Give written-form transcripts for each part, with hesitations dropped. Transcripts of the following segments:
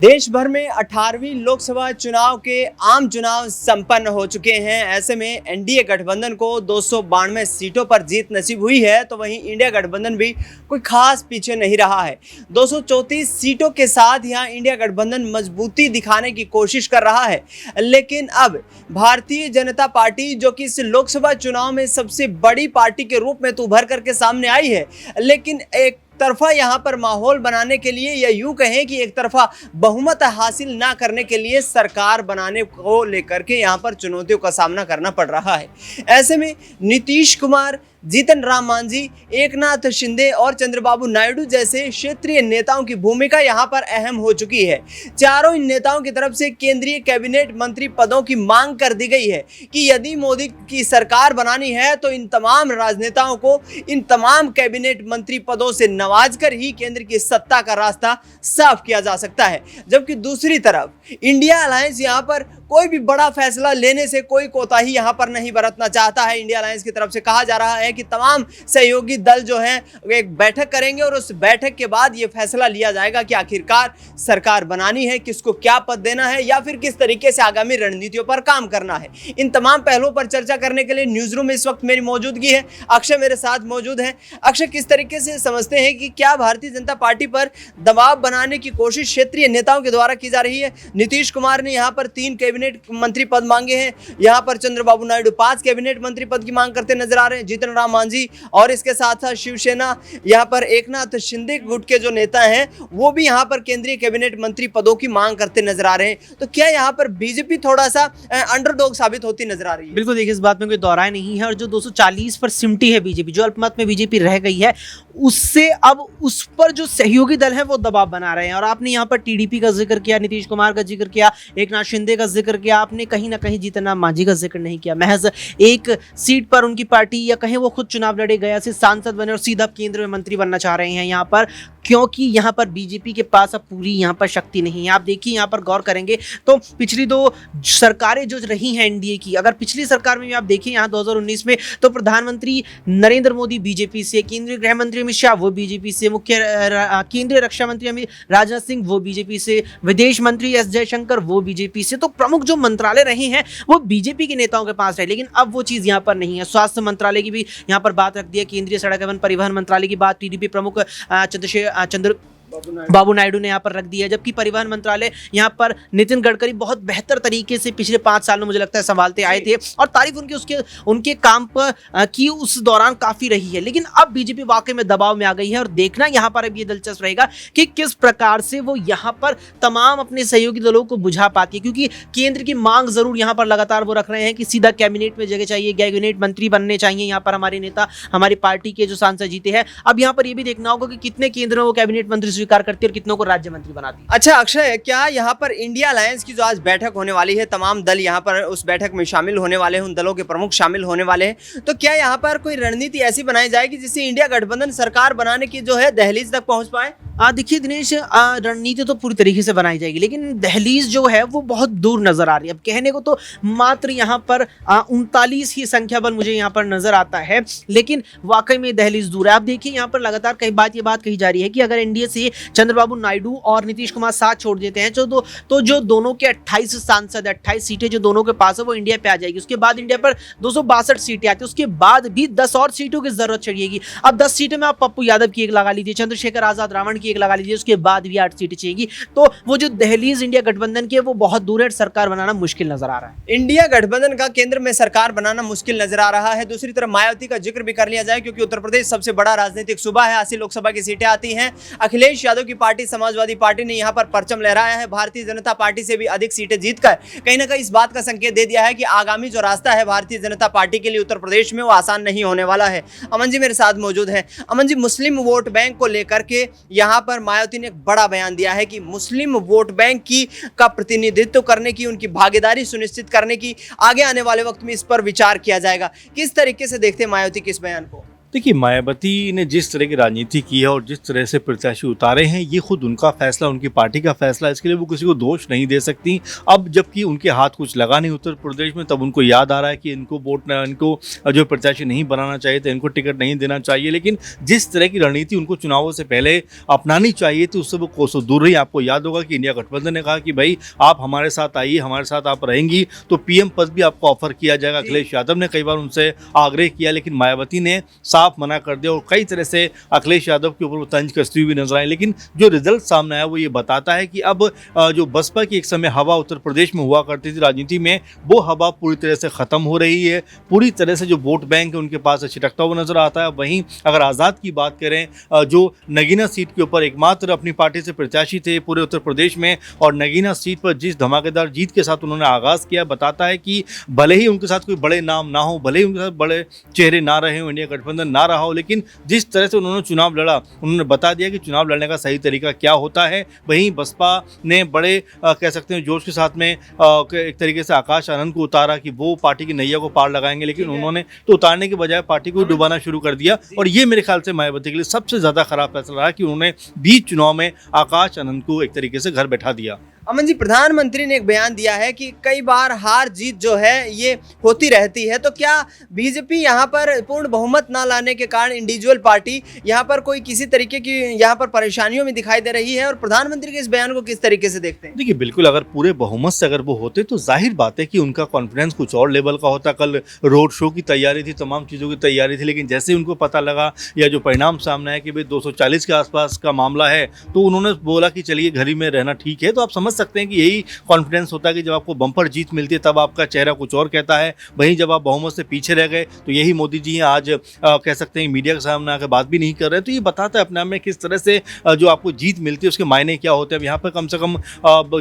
देश भर में 18वीं लोकसभा चुनाव के आम चुनाव संपन्न हो चुके हैं। ऐसे में एनडीए गठबंधन को 292 सीटों पर जीत नसीब हुई है, तो वहीं इंडिया गठबंधन भी कोई खास पीछे नहीं रहा है। 234 सीटों के साथ यहां इंडिया गठबंधन मजबूती दिखाने की कोशिश कर रहा है। लेकिन अब भारतीय जनता पार्टी, जो कि इस लोकसभा चुनाव में सबसे बड़ी पार्टी के रूप में तो उभर करके सामने आई है, लेकिन एक तरफा यहाँ पर माहौल बनाने के लिए, या यूं कहें कि एक तरफा बहुमत हासिल ना करने के लिए सरकार बनाने को लेकर के यहाँ पर चुनौतियों का सामना करना पड़ रहा है। ऐसे में नीतीश कुमार, जीतन राम मांझी, एकनाथ शिंदे और चंद्रबाबू नायडू जैसे क्षेत्रीय नेताओं की भूमिका यहाँ पर अहम हो चुकी है। चारों इन नेताओं की तरफ से केंद्रीय कैबिनेट मंत्री पदों की मांग कर दी गई है कि यदि मोदी की सरकार बनानी है तो इन तमाम राजनेताओं को इन तमाम कैबिनेट मंत्री पदों से नवाजकर ही केंद्र की सत्ता का रास्ता साफ किया जा सकता है। जबकि दूसरी तरफ इंडिया अलायंस यहाँ पर कोई भी बड़ा फैसला लेने से कोई कोताही यहाँ पर नहीं बरतना चाहता है। इंडिया अलायंस की तरफ से कहा जा रहा है कि तमाम सहयोगी दल जो हैं एक बैठक करेंगे और उस बैठक के बाद ये फैसला लिया जाएगा कि आखिरकार सरकार बनानी है, किसको क्या पद देना है, या फिर किस तरीके से आगामी रणनीतियों पर काम करना है। इन तमाम पहलुओं पर चर्चा करने के लिए न्यूज रूम में इस वक्त मेरी मौजूदगी है। अक्षय मेरे साथ मौजूद है। अक्षय, किस तरीके से समझते हैं कि क्या भारतीय जनता पार्टी पर दबाव बनाने की कोशिश क्षेत्रीय नेताओं के द्वारा की जा रही है? नीतीश कुमार ने यहाँ पर 3 कैबिनेट मंत्री पद मांगे हैं, यहाँ पर चंद्रबाबू नायडू 5 कैबिनेट मंत्री पद की मांग करते नजर आ रहे हैं, जीतन राम मांझी और इसके साथ साथ शिवसेना, यहाँ पर एकनाथ शिंदे गुट के जो नेता हैं वो भी यहाँ पर केंद्रीय कैबिनेट मंत्री पदों की मांग करते नजर आ रहे हैं। तो क्या यहाँ पर बीजेपी थोड़ा सा अंडरडॉग साबित होती नजर आ रही है? बिल्कुल, देखिए इस बात में कोई दौराय नहीं है। और जो 240 पर सिमटी है बीजेपी, जो अल्पमत में बीजेपी रह गई है, उससे अब उस पर जो सहयोगी दल है वो दबाव बना रहे हैं। और आपने यहाँ पर टीडीपी का जिक्र किया, नीतीश कुमार का जिक्र किया, एकनाथ शिंदे का जिक्र किया, आपने कहीं ना कहीं जीतन राम मांझी का जिक्र नहीं किया। महज एक सीट पर उनकी पार्टी, या कहीं वो खुद चुनाव लड़े, गया से सांसद बने और सीधा केंद्र में मंत्री बनना चाह रहे हैं यहाँ पर, क्योंकि यहाँ पर बीजेपी के पास अब पूरी यहाँ पर शक्ति नहीं है। आप देखिए, यहाँ पर गौर करेंगे तो पिछली 2 सरकारें जो रही हैं एनडीए की, अगर पिछली सरकार में भी आप देखिए यहाँ 2019 में, तो प्रधानमंत्री नरेंद्र मोदी बीजेपी से, केंद्रीय गृह मंत्री अमित शाह वो बीजेपी से, मुख्य केंद्रीय रक्षा मंत्री राजनाथ सिंह वो बीजेपी से, विदेश मंत्री एस जयशंकर वो बीजेपी से। तो प्रमुख जो मंत्रालय रहे हैं वो बीजेपी के नेताओं के पास रहे, लेकिन अब वो चीज यहाँ पर नहीं है। स्वास्थ्य मंत्रालय की भी यहाँ पर बात रख दी है, केंद्रीय सड़क एवं परिवहन मंत्रालय की बात टीडीपी प्रमुख चंद्रबाबू नायडू ने यहाँ पर रख दिया। जबकि परिवहन मंत्रालय यहाँ पर नितिन गडकरी बहुत बेहतर तरीके से पिछले 5 साल में मुझे लगता है संभालते आए थे, और तारीफ उनके काम पर की उस दौरान काफी रही है। लेकिन अब बीजेपी वाकई में दबाव में आ गई है, और देखना यहाँ पर अब ये दिलचस्प रहेगा कि किस प्रकार से वो यहाँ पर तमाम अपने सहयोगी दलों को बुझा पाती है। क्योंकि केंद्र की मांग जरूर यहाँ पर लगातार वो रख रहे हैं कि सीधा कैबिनेट में जगह चाहिए, कैबिनेट मंत्री बनने चाहिए यहाँ पर हमारे नेता, हमारी पार्टी के जो सांसद जीते हैं। अब यहाँ पर ये भी देखना होगा कि कितने केंद्र में वो कैबिनेट मंत्री स्वीकार करती है और कितनों को राज्य मंत्री बनाती है। अच्छा अक्षय, क्या यहाँ पर इंडिया अलायंस की जो आज बैठक होने वाली है, तमाम दल यहाँ पर उस बैठक में शामिल होने वाले हैं, उन दलों के प्रमुख शामिल होने वाले हैं, तो क्या यहाँ पर कोई रणनीति ऐसी बनाई जाएगी जिससे इंडिया गठबंधन सरकार बनाने की जो है दहलीज तक पहुंच पाए? देखिए दिनेश, रणनीति तो पूरी तरीके से बनाई जाएगी, लेकिन दहलीज जो है वो बहुत दूर नजर आ रही है। अब कहने को तो मात्र यहाँ पर 39 ही संख्या बल मुझे यहाँ पर नजर आता है, लेकिन वाकई में दहलीज दूर है। आप देखिए यहाँ पर लगातार ये बात कही जा रही है कि अगर एनडीए से चंद्रबाबू नायडू और नीतीश कुमार साथ छोड़ देते हैं तो जो दोनों के 28 सांसद, 28 सीटें जो दोनों के पास है वो इंडिया पे आ जाएगी। उसके बाद इंडिया पर 262 सीटें आती है, उसके बाद भी 10 और सीटों की जरूरत चाहिएगी। अब 10 सीटें में आप पप्पू यादव की एक लगा लीजिए, चंद्रशेखर आजाद रावण की एक लगा लीजिए, उसके बाद भी 8 सीटें चाहिएगी। तो वो जो दहलीज इंडिया गठबंधन की है वो बहुत दूर है, सरकार बनाना मुश्किल नजर आ रहा है। इंडिया गठबंधन का केंद्र में सरकार बनाना मुश्किल नजर आ रहा है। दूसरी तरफ मायावती का जिक्र भी कर लिया जाए, क्योंकि उत्तर प्रदेश सबसे बड़ा राजनीतिक सूबा है, 80 लोकसभा की सीटें आती हैं। अखिलेश यादव की पार्टी समाजवादी पार्टी ने यहाँ पर परचम लहराया है, भारतीय जनता पार्टी से भी अधिक सीटें जीतकर कहीं ना कहीं इस बात का संकेत दे दिया है कि आगामी जो रास्ता है भारतीय जनता पार्टी के लिए उत्तर प्रदेश में वो आसान नहीं होने वाला है। अमन जी मेरे साथ मौजूद हैं। अमन जी, मुस्लिम वोट बैंक को लेकर के यहाँ पर मायावती ने एक बड़ा बयान दिया है कि मुस्लिम वोट बैंक का प्रतिनिधित्व करने की, उनकी भागीदारी सुनिश्चित करने की आगे आने वाले वक्त में इस पर विचार किया जाएगा। किस तरीके से देखते हैं मायावती के इस बयान को? देखिए, मायावती ने जिस तरह की राजनीति की है और जिस तरह से प्रत्याशी उतारे हैं, ये खुद उनका फैसला, उनकी पार्टी का फैसला है। इसके लिए वो किसी को दोष नहीं दे सकती। अब जबकि उनके हाथ कुछ लगा नहीं उत्तर प्रदेश में, तब उनको याद आ रहा है कि इनको जो प्रत्याशी नहीं बनाना चाहिए था, इनको टिकट नहीं देना चाहिए। लेकिन जिस तरह की रणनीति उनको चुनावों से पहले अपनानी चाहिए थी, उससे वो कोसों दूर रही। आपको याद होगा कि इंडिया गठबंधन ने कहा कि भाई आप हमारे साथ आइए, हमारे साथ आप रहेंगी तो पीएम पद भी आपको ऑफर किया जाएगा। अखिलेश यादव ने कई बार उनसे आग्रह किया, लेकिन मायावती ने साफ मना कर दिया और कई तरह से अखिलेश यादव के ऊपर वो तंज कसती हुई नजर आई। लेकिन जो रिजल्ट सामने आया वो ये बताता है कि अब जो बसपा की एक समय हवा उत्तर प्रदेश में हुआ करती थी राजनीति में, वो हवा पूरी तरह से खत्म हो रही है। पूरी तरह से जो वोट बैंक है उनके पास छिटकता हुआ नजर आता है। वहीं अगर आज़ाद की बात करें, जो नगीना सीट के ऊपर एकमात्र अपनी पार्टी से प्रत्याशी थे पूरे उत्तर प्रदेश में, और नगीना सीट पर जिस धमाकेदार जीत के साथ उन्होंने आगाज किया, बताता है कि भले ही उनके साथ कोई बड़े नाम ना हो, भले ही उनके साथ बड़े चेहरे ना रहे हो, इंडिया गठबंधन ना रहा हो, लेकिन जिस तरह से उन्होंने चुनाव लड़ा, उन्होंने बता दिया कि चुनाव लड़ने का सही तरीका क्या होता है। वहीं बसपा ने बड़े कह सकते हैं जोश के साथ में एक तरीके से आकाश आनंद को उतारा कि वो पार्टी की नैया को पार लगाएंगे, लेकिन उन्होंने तो उतारने के बजाय पार्टी को डुबाना शुरू कर दिया। और ये मेरे ख्याल से मायावती के लिए सबसे ज्यादा खराब फैसला रहा कि उन्होंने बीच चुनाव में आकाश आनंद को एक तरीके से घर बैठा दिया। अमन जी, प्रधानमंत्री ने एक बयान दिया है कि कई बार हार जीत जो है ये होती रहती है, तो क्या बीजेपी यहाँ पर पूर्ण बहुमत ना लाने के कारण इंडिविजुअल पार्टी यहाँ पर कोई किसी तरीके की यहाँ पर परेशानियों में दिखाई दे रही है, और प्रधानमंत्री के इस बयान को किस तरीके से देखते हैं? देखिए, बिल्कुल, अगर पूरे बहुमत से अगर वो होते तो जाहिर बात है कि उनका कॉन्फिडेंस कुछ और लेवल का होता। कल रोड शो की तैयारी थी, तमाम चीज़ों की तैयारी थी, लेकिन जैसे ही उनको पता लगा या जो परिणाम सामने आया कि भाई 240 के आसपास का मामला है, तो उन्होंने बोला कि चलिए घर ही में रहना ठीक है। तो आप समझ सकते हैं कि यही कॉन्फिडेंस होता है कि जब आपको बम्पर जीत मिलती है तब आपका चेहरा कुछ और कहता है। वहीं जब आप बहुमत से पीछे रह गए तो यही मोदी जी हैं आज कह सकते हैं मीडिया के सामने आकर बात भी नहीं कर रहे। तो ये बताता है अपने आप में किस तरह से जो आपको जीत मिलती है उसके मायने क्या होते हैं। यहाँ पर कम से कम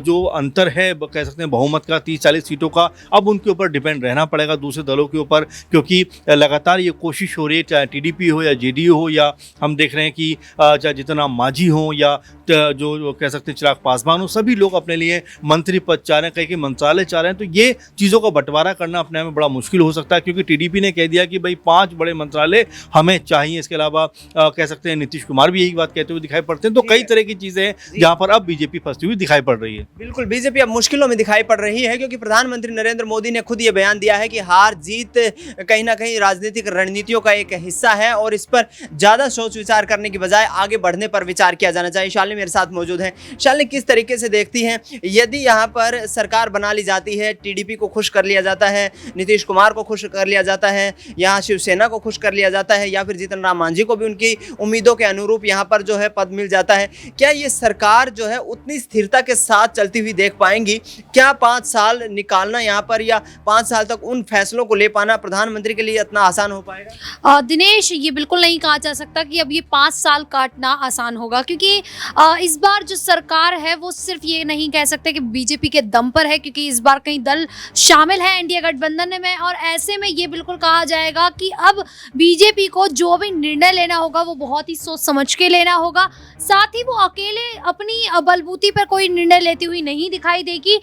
जो अंतर है कह सकते हैं बहुमत का 30-40 सीटों का, अब उनके ऊपर डिपेंड रहना पड़ेगा दूसरे दलों के ऊपर, क्योंकि लगातार ये कोशिश हो रही है, चाहे टीडीपी हो या जेडीयू हो, या हम देख रहे हैं कि चाहे जीतन राम मांझी हो या जो कह सकते हैं चिराग पासवान हो, सभी लोग अपने लिए मंत्री पद चाह रहे हैं, कहीं के मंत्रालय चाह रहे हैं। तो ये चीज़ों का बंटवारा करना अपने आप में बड़ा मुश्किल हो सकता है, क्योंकि टीडीपी ने कह दिया कि भाई 5 बड़े मंत्रालय हमें चाहिए। इसके अलावा कह सकते हैं नीतीश कुमार भी यही बात कहते हुए दिखाई पड़ते हैं। तो कई तरह की चीज़ें हैं जहाँ पर अब बीजेपी फंसती हुई दिखाई पड़ रही है। बिल्कुल, बीजेपी अब मुश्किलों में दिखाई पड़ रही है, क्योंकि प्रधानमंत्री नरेंद्र मोदी ने खुद ये बयान दिया है कि हार जीत कहीं ना कहीं राजनीतिक रणनीतियों का एक हिस्सा है और इस पर ज़्यादा सोच विचार करने की बजाय आगे बढ़ने पर विचार किया जाना चाहिए। शालिनी मेरे साथ मौजूद है। शालिनी, किस तरीके से देखती हैं, यदि यहाँ पर सरकार बना ली जाती है, टीडीपी को खुश कर लिया जाता है, नीतीश कुमार को खुश कर लिया जाता है, यहाँ शिवसेना को खुश कर लिया जाता है, या फिर जीतन राम मांझी को भी उनकी उम्मीदों के अनुरूप यहाँ पर जो है पद मिल जाता है, क्या ये सरकार जो है उतनी स्थिरता के साथ चलती हुई देख पाएंगी? क्या 5 साल निकालना यहाँ पर या 5 साल तक उन फैसलों को ले पाना प्रधानमंत्री के लिए इतना आसान हो पाएगा? दिनेश, ये बिल्कुल नहीं कहा जा सकता कि अब ये 5 साल काटना आसान होगा, क्योंकि इस बार जो सरकार है वो सिर्फ ये नहीं कह सकते कि बीजेपी के दम पर है, क्योंकि इस बार कई दल शामिल है इंडिया गठबंधन में, और ऐसे में ये बिल्कुल कहा जाएगा कि अब बीजेपी को जो भी निर्णय लेना होगा वो बहुत ही सोच समझ के लेना होगा। साथ ही वो अकेले अपनी बलबूती पर कोई निर्णय लेती हुई नहीं दिखाई देगी।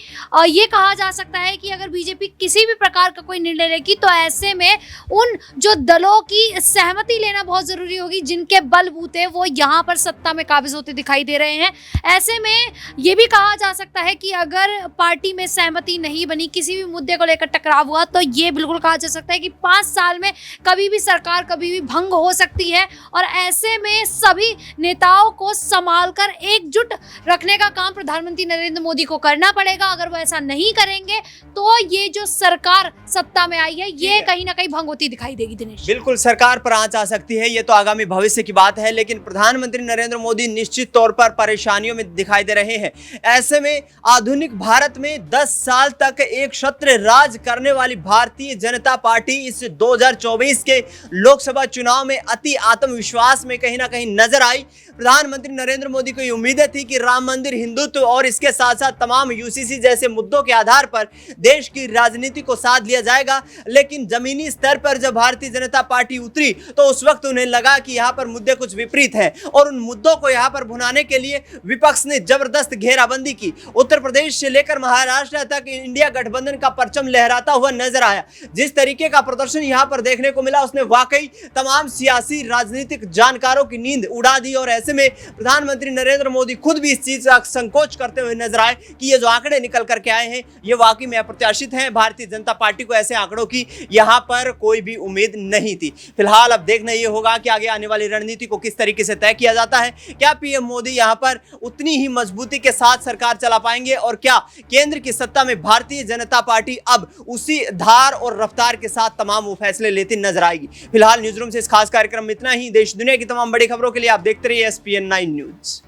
ये कहा जा सकता है कि अगर बीजेपी किसी भी प्रकार का कोई निर्णय लेगी तो ऐसे में उन जो दलों की सहमति लेना बहुत ज़रूरी होगी जिनके बलबूते वो यहाँ पर सत्ता में काबिज होते दिखाई दे रहे हैं। ऐसे में ये भी कहा जा सकता है कि अगर पार्टी में सहमति नहीं बनी, किसी भी मुद्दे को लेकर टकराव हुआ, तो ये बिल्कुल कहा जा सकता है कि 5 साल में कभी भी सरकार कभी भी भंग हो सकती है। और ऐसे में सभी नेताओं को संभाल कर एकजुट रखने का काम प्रधानमंत्री नरेंद्र मोदी को करना पड़ेगा। अगर वो ऐसा नहीं करेंगे तो ये जो सरकार सत्ता में आई है ये कहीं ना कहीं भंग होती दिखाई देगी। दिनेश, बिल्कुल, सरकार पर आंच आ सकती है, ये तो आगामी भविष्य की बात है, लेकिन प्रधानमंत्री नरेंद्र मोदी निश्चित तौर पर परेशानियों में दिखाई दे रहे हैं। ऐसे में आधुनिक भारत में 10 साल तक एक छत्र राज करने वाली भारतीय जनता पार्टी इस 2024 के लोकसभा चुनाव में अति आत्मविश्वास में कहीं ना कहीं नजर आई। प्रधानमंत्री नरेंद्र मोदी को ये उम्मीदें थी कि राम मंदिर, हिंदुत्व और इसके साथ साथ तमाम यूसीसी जैसे मुद्दों के आधार पर देश की राजनीति को साथ लिया जाएगा। लेकिन जमीनी स्तर पर जब भारतीय जनता पार्टी उतरी तो उस वक्त उन्हें लगा कि यहाँ पर मुद्दे कुछ विपरीत हैं और उन मुद्दों को यहाँ पर भुनाने के लिए विपक्ष ने जबरदस्त घेराबंदी की। उत्तर प्रदेश से लेकर महाराष्ट्र तक इंडिया गठबंधन का परचम लहराता हुआ नजर आया। जिस तरीके का प्रदर्शन यहाँ पर देखने को मिला उसने वाकई तमाम सियासी राजनीतिक जानकारों की नींद उड़ा दी और ऐसे में प्रधानमंत्री नरेंद्र मोदी खुद भी इस चीज का संकोच करते हुए नजर आए कि ये जो आंकड़े निकल करके आए हैं ये वाकई में अप्रत्याशित हैं। भारतीय जनता पार्टी को ऐसे आंकड़ों की यहाँ पर कोई भी उम्मीद नहीं थी। फिलहाल अब देखना ये होगा कि आगे आने वाली रणनीति को किस तरीके से तय किया जाता है। क्या पीएम मोदी यहाँ पर उतनी ही मजबूती के साथ सरकार चला पाएंगे और क्या केंद्र की सत्ता में भारतीय जनता पार्टी अब उसी धार और रफ्तार के साथ तमाम वो फैसले लेती नजर आएगी। फिलहाल न्यूज रूम से इस खास कार्यक्रम में इतना ही। देश दुनिया की तमाम बड़ी खबरों के लिए आप देखते रहिए SPN9 न्यूज।